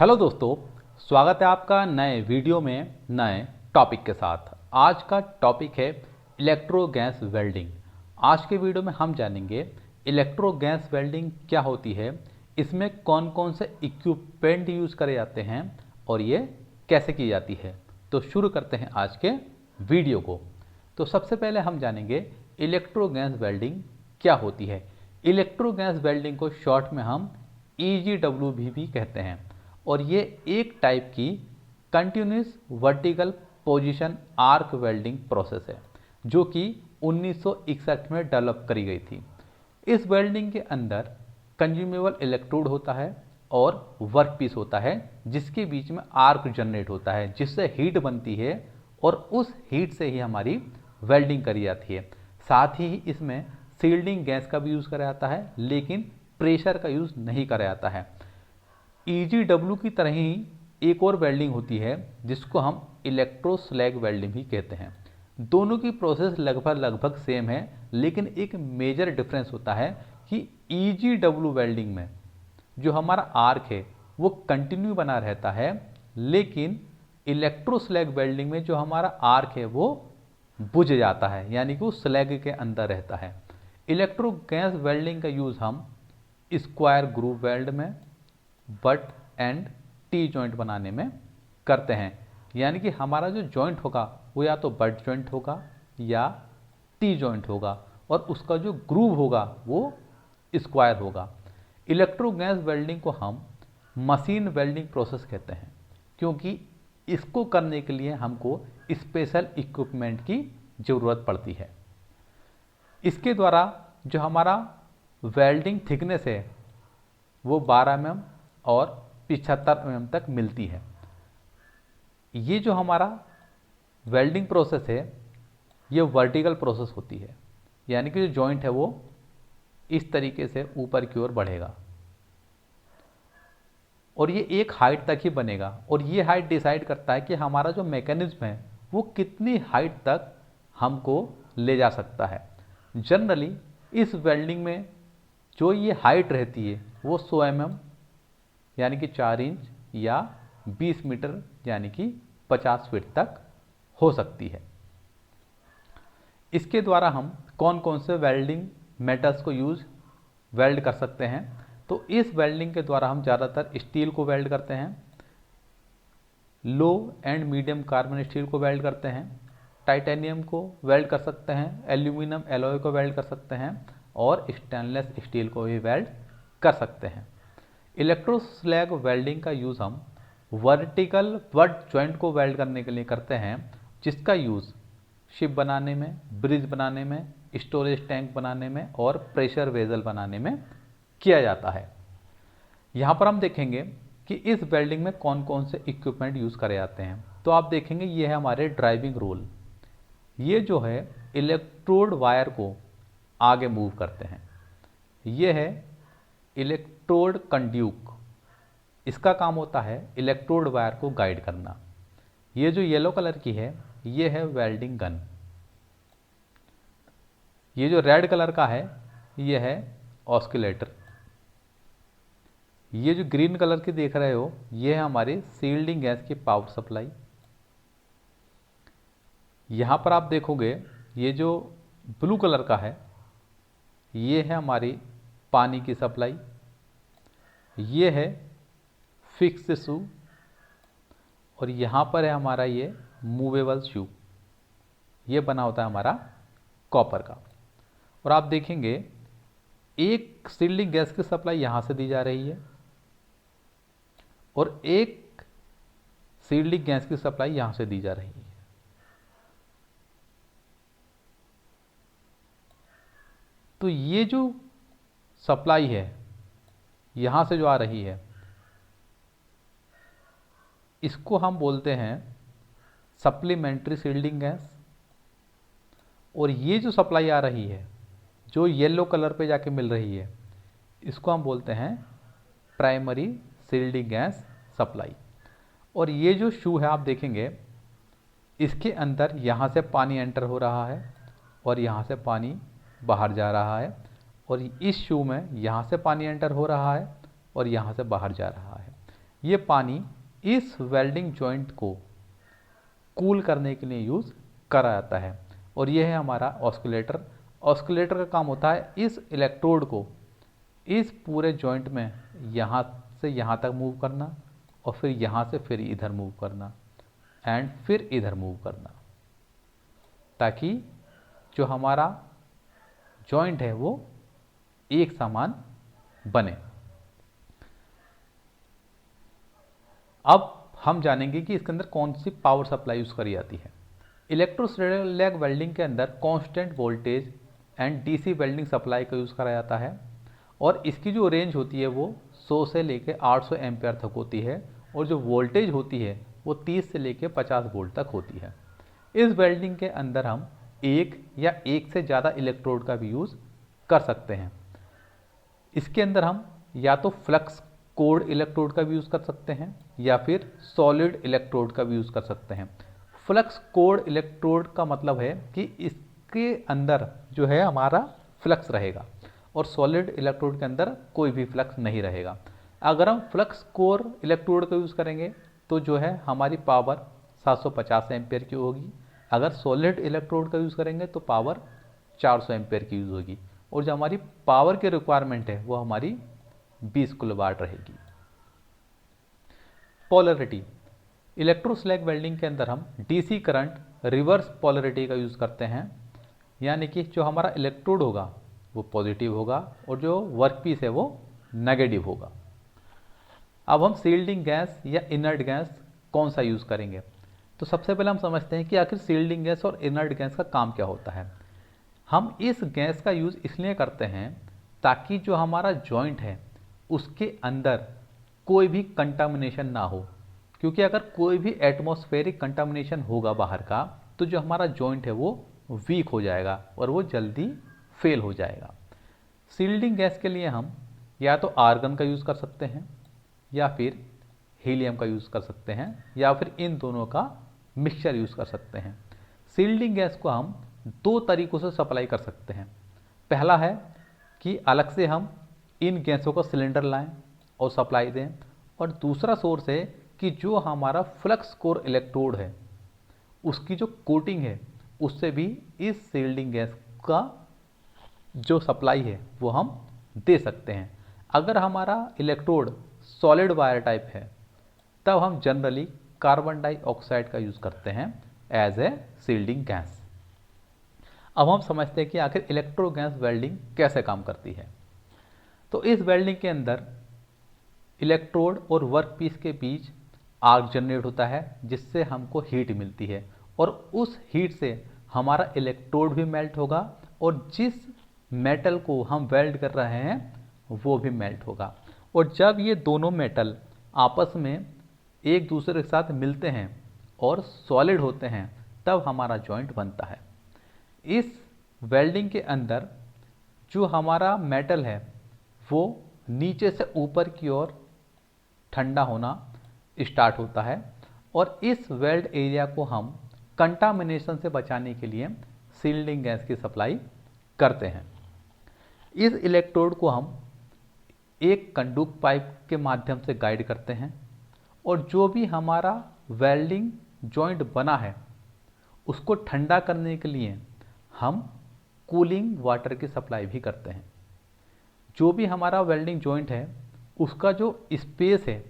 Hello दोस्तों, स्वागत है आपका नए वीडियो में नए टॉपिक के साथ। आज का टॉपिक है इलेक्ट्रो गैस वेल्डिंग। आज के वीडियो में हम जानेंगे इलेक्ट्रो गैस वेल्डिंग क्या होती है, इसमें कौन कौन से इक्विपमेंट यूज़ करे जाते हैं और ये कैसे की जाती है। तो शुरू करते हैं आज के वीडियो को। तो सबसे पहले हम जानेंगे इलेक्ट्रो गैस वेल्डिंग क्या होती है। इलेक्ट्रो गैस वेल्डिंग को शॉर्ट में हम EGW भी कहते हैं और ये एक टाइप की continuous vertical position arc welding process है जो कि 1961 में डेवलप करी गई थी। इस वेल्डिंग के अंदर कंज्यूमेबल इलेक्ट्रोड होता है और वर्कपीस होता है जिसके बीच में आर्क जनरेट होता है जिससे हीट बनती है और उस हीट से ही हमारी वेल्डिंग करी जाती है। साथ ही इसमें सील्डिंग गैस का भी यूज़ करा जाता है लेकिन प्रेशर का यूज़ नहीं करा जाता है। EGW की तरह ही एक और वेल्डिंग होती है जिसको हम इलेक्ट्रो स्लैग वेल्डिंग भी कहते हैं। दोनों की प्रोसेस लगभग सेम है लेकिन एक मेजर डिफरेंस होता है कि EGW वेल्डिंग में जो हमारा आर्क है वो कंटिन्यू बना रहता है, लेकिन इलेक्ट्रो स्लैग वेल्डिंग में जो हमारा आर्क है वो बुझ जाता है, यानी कि वो स्लैग के अंदर रहता है। इलेक्ट्रो गैस वेल्डिंग का यूज़ हम स्क्वायर ग्रूव वेल्ड में, बट एंड टी जॉइंट बनाने में करते हैं। यानी कि हमारा जो जॉइंट होगा वो या तो बट जॉइंट होगा या टी जॉइंट होगा और उसका जो ग्रूव होगा वो स्क्वायर होगा। इलेक्ट्रो गैस वेल्डिंग को हम मशीन वेल्डिंग प्रोसेस कहते हैं क्योंकि इसको करने के लिए हमको स्पेशल इक्विपमेंट की ज़रूरत पड़ती है। इसके द्वारा जो हमारा वेल्डिंग थिकनेस है वो 12 mm और 75 mm तक मिलती है। ये जो हमारा वेल्डिंग प्रोसेस है ये वर्टिकल प्रोसेस होती है, यानी कि जो जॉइंट है वो इस तरीके से ऊपर की ओर बढ़ेगा और ये एक हाइट तक ही बनेगा और ये हाइट डिसाइड करता है कि हमारा जो मैकेनिज्म है वो कितनी हाइट तक हमको ले जा सकता है। जनरली इस वेल्डिंग में जो ये हाइट रहती है वो 100 mm यानी कि 4 इंच या 20 मीटर यानी कि 50 फीट तक हो सकती है। इसके द्वारा हम कौन कौन से वेल्डिंग मेटल्स को वेल्ड कर सकते हैं। तो इस वेल्डिंग के द्वारा हम ज़्यादातर स्टील को वेल्ड करते हैं, लो एंड मीडियम कार्बन स्टील को वेल्ड करते हैं, टाइटेनियम को वेल्ड कर सकते हैं, एल्यूमिनियम एलॉय को वेल्ड कर सकते हैं और स्टेनलेस स्टील को भी वेल्ड कर सकते हैं। इलेक्ट्रो स्लैग वेल्डिंग का यूज़ हम वर्टिकल बट जॉइंट को वेल्ड करने के लिए करते हैं जिसका यूज़ शिप बनाने में, ब्रिज बनाने में, स्टोरेज टैंक बनाने में और प्रेशर वेसल बनाने में किया जाता है। यहाँ पर हम देखेंगे कि इस वेल्डिंग में कौन कौन से इक्विपमेंट यूज़ करे जाते हैं। तो आप देखेंगे ये है हमारे ड्राइविंग रोल। ये जो है इलेक्ट्रोड वायर को आगे मूव करते हैं। ये है इलेक्ट्रोड कंड्यूक, इसका काम होता है इलेक्ट्रोड वायर को गाइड करना। ये जो येलो कलर की है ये है वेल्डिंग गन। ये जो रेड कलर का है ये है ऑस्किलेटर। ये जो ग्रीन कलर की देख रहे हो ये है हमारी सील्डिंग गैस की पावर सप्लाई। यहाँ पर आप देखोगे ये जो ब्लू कलर का है ये है हमारी पानी की सप्लाई। ये है फिक्स शू और यहाँ पर है हमारा ये मूवेबल शू। ये बना होता है हमारा कॉपर का। और आप देखेंगे एक सील्डिंग गैस की सप्लाई यहाँ से दी जा रही है और एक सील्डिंग गैस की सप्लाई यहाँ से दी जा रही है। तो ये जो सप्लाई है यहाँ से जो आ रही है इसको हम बोलते हैं सप्लीमेंट्री सील्डिंग गैस, और ये जो सप्लाई आ रही है जो येलो कलर पे जाके मिल रही है इसको हम बोलते हैं प्राइमरी सील्डिंग गैस सप्लाई। और ये जो शू है आप देखेंगे इसके अंदर यहाँ से पानी एंटर हो रहा है और यहाँ से पानी बाहर जा रहा है और इस शू में यहाँ से पानी एंटर हो रहा है और यहाँ से बाहर जा रहा है। ये पानी इस वेल्डिंग जॉइंट को कूल करने के लिए यूज़ करा जाता है। और ये है हमारा ऑस्किलेटर। ऑस्किलेटर का काम होता है इस इलेक्ट्रोड को इस पूरे जॉइंट में यहाँ से यहाँ तक मूव करना, और फिर यहाँ से फिर इधर मूव करना, एंड फिर इधर मूव करना, ताकि जो हमारा जॉइंट है वो एक समान बने। अब हम जानेंगे कि इसके अंदर कौन सी पावर सप्लाई यूज़ करी जाती है। इलेक्ट्रोस्लैग वेल्डिंग के अंदर constant voltage and DC welding supply का यूज़ करा जाता है, और इसकी जो रेंज होती है वो 100 से लेकर 800 एम्पेयर तक होती है, और जो वोल्टेज होती है वो 30 से लेकर 50 वोल्ट तक होती है। इस वेल्डिंग के अंदर हम एक या एक से ज़्यादा इलेक्ट्रोड का भी यूज़ कर सकते हैं। इसके अंदर हम या तो फ्लक्स कोड इलेक्ट्रोड का भी यूज़ कर सकते हैं या फिर सॉलिड इलेक्ट्रोड का भी यूज़ कर सकते हैं। फ्लक्स कोड इलेक्ट्रोड का मतलब है कि इसके अंदर जो है हमारा फ्लक्स रहेगा, और सॉलिड इलेक्ट्रोड के अंदर कोई भी फ्लक्स नहीं रहेगा। अगर हम फ्लक्स कोर इलेक्ट्रोड का यूज़ करेंगे तो जो है हमारी पावर 750 एम्पेयर की होगी। अगर सॉलिड इलेक्ट्रोड का यूज़ करेंगे तो पावर 400 एम्पेयर की यूज़ होगी, और जो हमारी पावर की रिक्वायरमेंट है वो हमारी 20 किलोवाट रहेगी। पोलैरिटी। इलेक्ट्रोस्लैग वेल्डिंग के अंदर हम डीसी करंट रिवर्स पोलैरिटी का यूज़ करते हैं, यानी कि जो हमारा इलेक्ट्रोड होगा वो पॉजिटिव होगा और जो वर्कपीस है वो नेगेटिव होगा। अब हम सील्डिंग गैस या इनर्ट गैस कौन सा यूज़ करेंगे, तो सबसे पहले हम समझते हैं कि आखिर सील्डिंग गैस और इनर्ट गैस का काम क्या होता है। हम इस गैस का यूज़ इसलिए करते हैं ताकि जो हमारा जॉइंट है उसके अंदर कोई भी कंटामिनेशन ना हो, क्योंकि अगर कोई भी एटमॉस्फेरिक कंटामिनेशन होगा बाहर का तो जो हमारा जॉइंट है वो वीक हो जाएगा और वो जल्दी फेल हो जाएगा। सील्डिंग गैस के लिए हम या तो आर्गन का यूज़ कर सकते हैं या फिर हीलियम का यूज़ कर सकते हैं या फिर इन दोनों का मिक्सचर यूज़ कर सकते हैं। सील्डिंग गैस को हम दो तरीक़ों से सप्लाई कर सकते हैं। पहला है कि अलग से हम इन गैसों को सिलेंडर लाएं और सप्लाई दें, और दूसरा सोर्स है कि जो हमारा फ्लक्स कोर इलेक्ट्रोड है उसकी जो कोटिंग है उससे भी इस सील्डिंग गैस का जो सप्लाई है वो हम दे सकते हैं। अगर हमारा इलेक्ट्रोड सॉलिड वायर टाइप है तब हम जनरली कार्बन डाइऑक्साइड का यूज़ करते हैं एज ए सील्डिंग गैस। अब हम समझते हैं कि आखिर इलेक्ट्रो गैस वेल्डिंग कैसे काम करती है। तो इस वेल्डिंग के अंदर इलेक्ट्रोड और वर्कपीस के बीच आर्क जनरेट होता है जिससे हमको हीट मिलती है, और उस हीट से हमारा इलेक्ट्रोड भी मेल्ट होगा और जिस मेटल को हम वेल्ड कर रहे हैं वो भी मेल्ट होगा। और जब ये दोनों मेटल आपस में एक दूसरे के साथ मिलते हैं और सॉलिड होते हैं तब हमारा जॉइंट बनता है। इस वेल्डिंग के अंदर जो हमारा मेटल है वो नीचे से ऊपर की ओर ठंडा होना स्टार्ट होता है, और इस वेल्ड एरिया को हम कंटामिनेशन से बचाने के लिए सील्डिंग गैस की सप्लाई करते हैं। इस इलेक्ट्रोड को हम एक कंडक्ट पाइप के माध्यम से गाइड करते हैं, और जो भी हमारा वेल्डिंग जॉइंट बना है उसको ठंडा करने के लिए हम कूलिंग वाटर की सप्लाई भी करते हैं। जो भी हमारा वेल्डिंग जॉइंट है उसका जो स्पेस है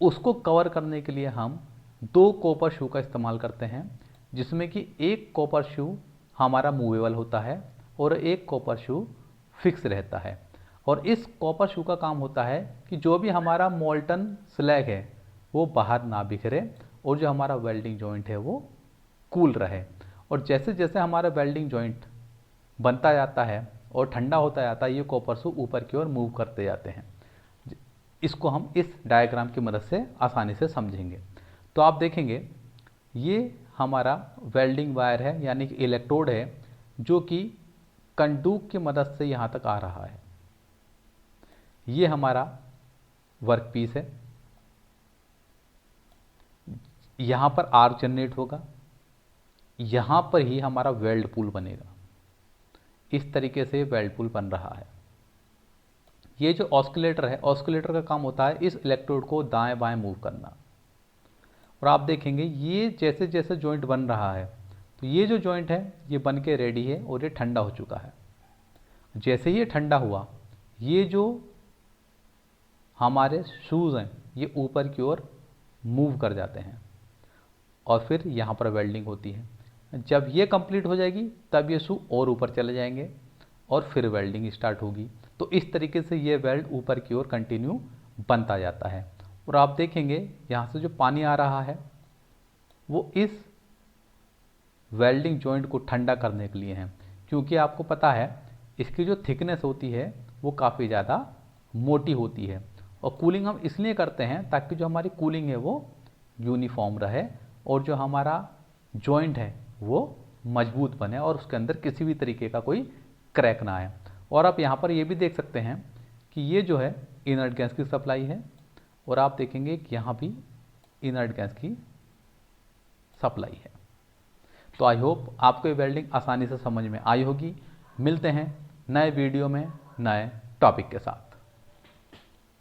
उसको कवर करने के लिए हम दो कॉपर शू का इस्तेमाल करते हैं, जिसमें कि एक कॉपर शू हमारा मूवेबल होता है और एक कॉपर शू फिक्स रहता है। और इस कॉपर शू का काम होता है कि जो भी हमारा मोल्टन स्लैग है वो बाहर ना बिखरे और जो हमारा वेल्डिंग जॉइंट है वो कूल रहे। और जैसे जैसे हमारा वेल्डिंग जॉइंट बनता जाता है और ठंडा होता जाता है ये कॉपर शू ऊपर की ओर मूव करते जाते हैं। इसको हम इस डायग्राम की मदद से आसानी से समझेंगे। तो आप देखेंगे ये हमारा वेल्डिंग वायर है यानी कि इलेक्ट्रोड है जो कि कंडूक की मदद से यहाँ तक आ रहा है। ये हमारा वर्कपीस है, यहाँ पर आर्क जनरेट होगा, यहाँ पर ही हमारा वेल्ड पूल बनेगा। इस तरीके से वेल्ड पूल बन रहा है। ये जो ऑस्किलेटर है, ऑस्किलेटर का काम होता है इस इलेक्ट्रोड को दाएं बाएं मूव करना। और आप देखेंगे ये जैसे जैसे जॉइंट बन रहा है, तो ये जो जॉइंट है ये बन के रेडी है और ये ठंडा हो चुका है। जैसे ये ठंडा हुआ, ये जो हमारे शूज़ हैं ये ऊपर की ओर मूव कर जाते हैं और फिर यहाँ पर वेल्डिंग होती है। जब ये कंप्लीट हो जाएगी तब ये शू और ऊपर चले जाएंगे और फिर वेल्डिंग स्टार्ट होगी। तो इस तरीके से ये वेल्ड ऊपर की ओर कंटिन्यू बनता जाता है। और आप देखेंगे यहाँ से जो पानी आ रहा है वो इस वेल्डिंग जॉइंट को ठंडा करने के लिए है, क्योंकि आपको पता है इसकी जो थिकनेस होती है वो काफ़ी ज़्यादा मोटी होती है। और कूलिंग हम इसलिए करते हैं ताकि जो हमारी कूलिंग है वो यूनिफॉर्म रहे और जो हमारा जॉइंट है वो मजबूत बने और उसके अंदर किसी भी तरीके का कोई क्रैक ना आए। और आप यहाँ पर ये भी देख सकते हैं कि ये जो है इनर्ट गैस की सप्लाई है और आप देखेंगे कि यहाँ भी इनर्ट गैस की सप्लाई है। तो आई होप आपको ये वेल्डिंग आसानी से समझ में आई होगी। मिलते हैं नए वीडियो में नए टॉपिक के साथ।